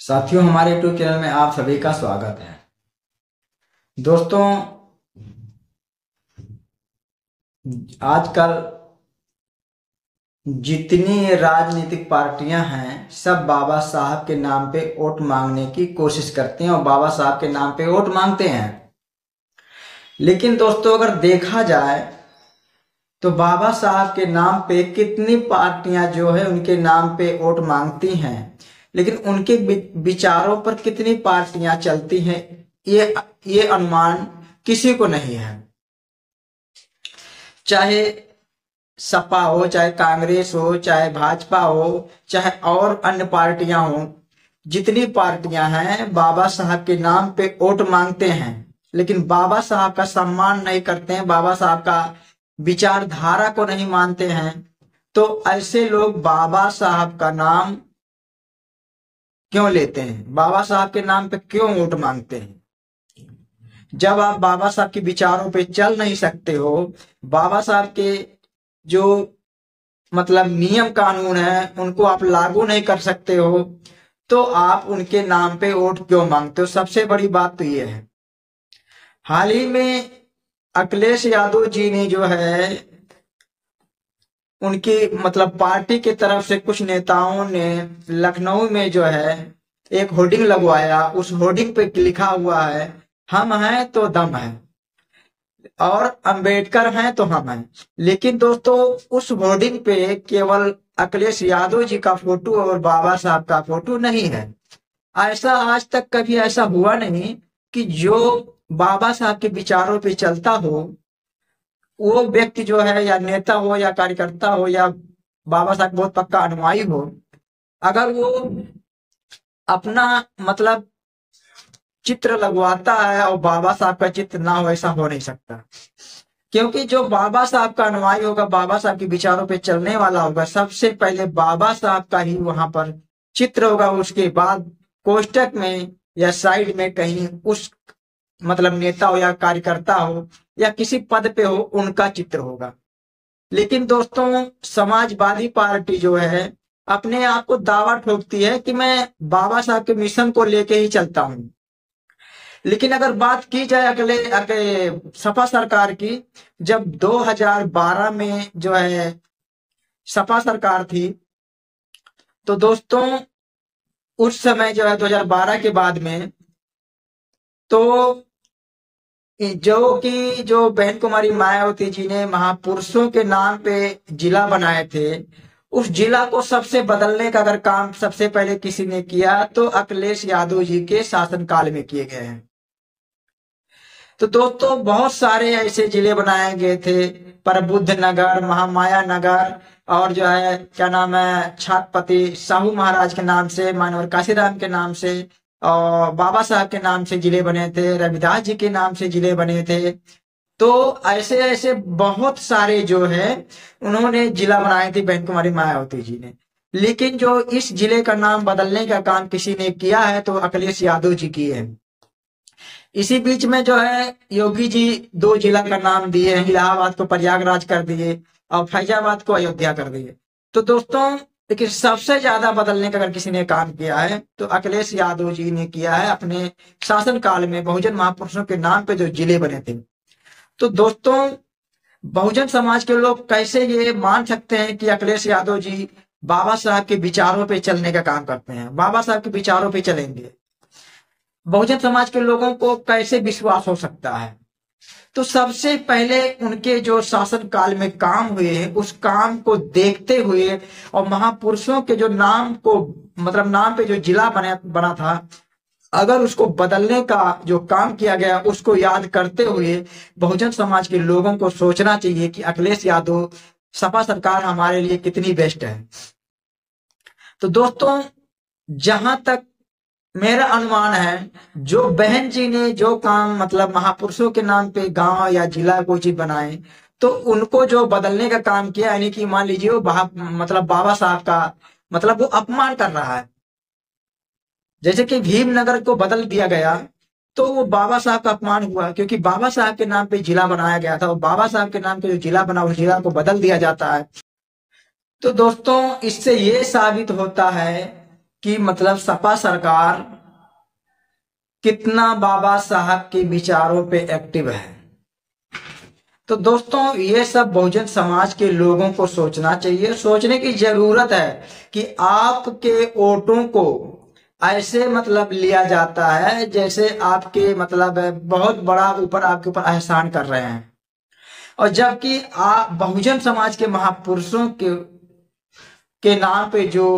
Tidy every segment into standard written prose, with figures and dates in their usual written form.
साथियों, हमारे YouTube channel में आप सभी का स्वागत है। दोस्तों, आजकल जितनी राजनीतिक पार्टियां हैं सब बाबा साहब के नाम पे वोट मांगने की कोशिश करते हैं और बाबा साहब के नाम पे वोट मांगते हैं। लेकिन दोस्तों, अगर देखा जाए तो बाबा साहब के नाम पे कितनी पार्टियां जो है उनके नाम पे वोट मांगती हैं, लेकिन उनके विचारों पर कितनी पार्टियां चलती हैं ये अनुमान किसी को नहीं है। चाहे सपा हो, चाहे कांग्रेस हो, चाहे भाजपा हो, चाहे और अन्य पार्टियां हो, जितनी पार्टियां हैं बाबा साहब के नाम पे वोट मांगते हैं, लेकिन बाबा साहब का सम्मान नहीं करते हैं, बाबा साहब का विचारधारा को नहीं मानते हैं। तो ऐसे लोग बाबा साहब का नाम क्यों लेते हैं, बाबा साहब के नाम पे क्यों वोट मांगते हैं? जब आप बाबा साहब के विचारों पे चल नहीं सकते हो, बाबा साहब के जो नियम कानून है उनको आप लागू नहीं कर सकते हो, तो आप उनके नाम पे वोट क्यों मांगते हो? सबसे बड़ी बात तो ये है। हाल ही में अखिलेश यादव जी ने जो है उनकी पार्टी की तरफ से कुछ नेताओं ने लखनऊ में जो है एक होर्डिंग लगवाया। उस होर्डिंग पे लिखा हुआ है, हम हैं तो दम है और अंबेडकर हैं तो हम हैं। लेकिन दोस्तों, उस होर्डिंग पे केवल अखिलेश यादव जी का फोटो और बाबा साहब का फोटो नहीं है। ऐसा आज तक कभी ऐसा हुआ नहीं कि जो बाबा साहब के विचारों पे चलता हो वो व्यक्ति जो है, या नेता हो या कार्यकर्ता हो या बाबा साहब बहुत पक्का अनुयायी हो, अगर वो अपना चित्र लगवाता है और बाबा साहब का चित्र ना हो, ऐसा हो नहीं सकता। क्योंकि जो बाबा साहब का अनुयायी होगा, बाबा साहब के विचारों पे चलने वाला होगा, सबसे पहले बाबा साहब का ही वहां पर चित्र होगा। उसके बाद कोष्टक में या साइड में कहीं उस नेता हो या कार्यकर्ता हो या किसी पद पे हो, उनका चित्र होगा। लेकिन दोस्तों, समाजवादी पार्टी जो है अपने आप को दावा ठोकती है कि मैं बाबा साहब के मिशन को लेके ही चलता हूं। लेकिन अगर बात की जाए अगले अगले सपा सरकार की, जब 2012 में जो है सपा सरकार थी, तो दोस्तों उस समय जो है 2012 के बाद में तो जो बहन कुमारी मायावती जी ने महापुरुषों के नाम पे जिला बनाए थे, उस जिला को सबसे बदलने का अगर काम सबसे पहले किसी ने किया तो अखिलेश यादव जी के शासनकाल में किए गए हैं। तो दोस्तों, बहुत सारे ऐसे जिले बनाए गए थे, प्रबुद्ध नगर, महामाया नगर, और जो है क्या नाम है, छत्रपति साहू महाराज के नाम से, मानवर काशीराम के नाम से, और बाबा साहब के नाम से जिले बने थे, रविदास जी के नाम से जिले बने थे। तो ऐसे ऐसे बहुत सारे जो है उन्होंने जिला बनाए थे बहन कुमारी मायावती जी ने। लेकिन जो इस जिले का नाम बदलने का काम किसी ने किया है तो अखिलेश यादव जी किए हैं। इसी बीच में जो है योगी जी 2 जिला का नाम दिए हैं, इलाहाबाद को प्रयागराज कर दिए और फैजाबाद को अयोध्या कर दिए। तो दोस्तों, लेकिन सबसे ज्यादा बदलने का अगर किसी ने काम किया है तो अखिलेश यादव जी ने किया है अपने शासनकाल में, बहुजन महापुरुषों के नाम पे जो जिले बने थे। तो दोस्तों, बहुजन समाज के लोग कैसे ये मान सकते हैं कि अखिलेश यादव जी बाबा साहब के विचारों पे चलने का काम करते हैं, बाबा साहब के विचारों पे चलेंगे? बहुजन समाज के लोगों को कैसे विश्वास हो सकता है? तो सबसे पहले उनके जो शासन काल में काम हुए हैं उस काम को देखते हुए और महापुरुषों के जो नाम को नाम पे जो जिला बना था, अगर उसको बदलने का जो काम किया गया उसको याद करते हुए बहुजन समाज के लोगों को सोचना चाहिए कि अखिलेश यादव सपा सरकार हमारे लिए कितनी बेस्ट है। तो दोस्तों, जहां तक मेरा अनुमान है, जो बहन जी ने जो काम महापुरुषों के नाम पे गांव या जिला कोई चीज बनाए, तो उनको जो बदलने का काम किया, यानी कि मान लीजिए वो बाबा साहब का वो अपमान कर रहा है। जैसे कि भीमनगर को बदल दिया गया तो वो बाबा साहब का अपमान हुआ, क्योंकि बाबा साहब के नाम पे जिला बनाया गया था और बाबा साहब के नाम पे जो जिला बना उस जिला को बदल दिया जाता है। तो दोस्तों, इससे ये साबित होता है कि मतलब सपा सरकार कितना बाबा साहब के विचारों पे एक्टिव है। तो दोस्तों ये सब बहुजन समाज के लोगों को सोचना चाहिए, सोचने की जरूरत है कि आपके वोटों को ऐसे मतलब लिया जाता है जैसे आपके मतलब बहुत बड़ा ऊपर आपके ऊपर एहसान कर रहे हैं। और जबकि आप बहुजन समाज के महापुरुषों के नाम पे जो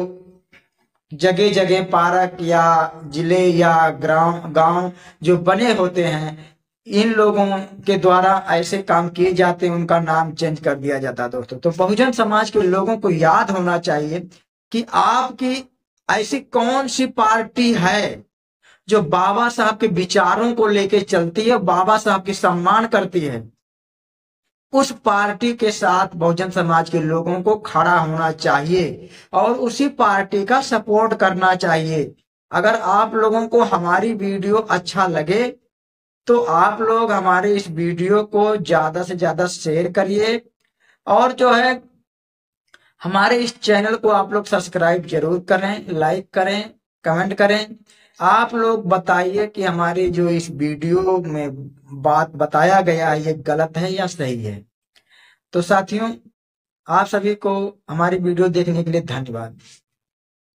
जगह जगह पार्क या जिले या गांव जो बने होते हैं, इन लोगों के द्वारा ऐसे काम किए जाते हैं, उनका नाम चेंज कर दिया जाता है। दोस्तों तो बहुजन समाज के लोगों को याद होना चाहिए कि आपकी ऐसी कौन सी पार्टी है जो बाबा साहब के विचारों को लेके चलती है, बाबा साहब की सम्मान करती है। उस पार्टी के साथ बहुजन समाज के लोगों को खड़ा होना चाहिए और उसी पार्टी का सपोर्ट करना चाहिए। अगर आप लोगों को हमारी वीडियो अच्छा लगे तो आप लोग हमारे इस वीडियो को ज्यादा से ज्यादा शेयर करिए और जो है हमारे इस चैनल को आप लोग सब्सक्राइब जरूर करें, लाइक करें, कमेंट करें। आप लोग बताइए कि हमारी जो इस वीडियो में बात बताया गया है ये गलत है या सही है। तो साथियों, आप सभी को हमारी वीडियो देखने के लिए धन्यवाद।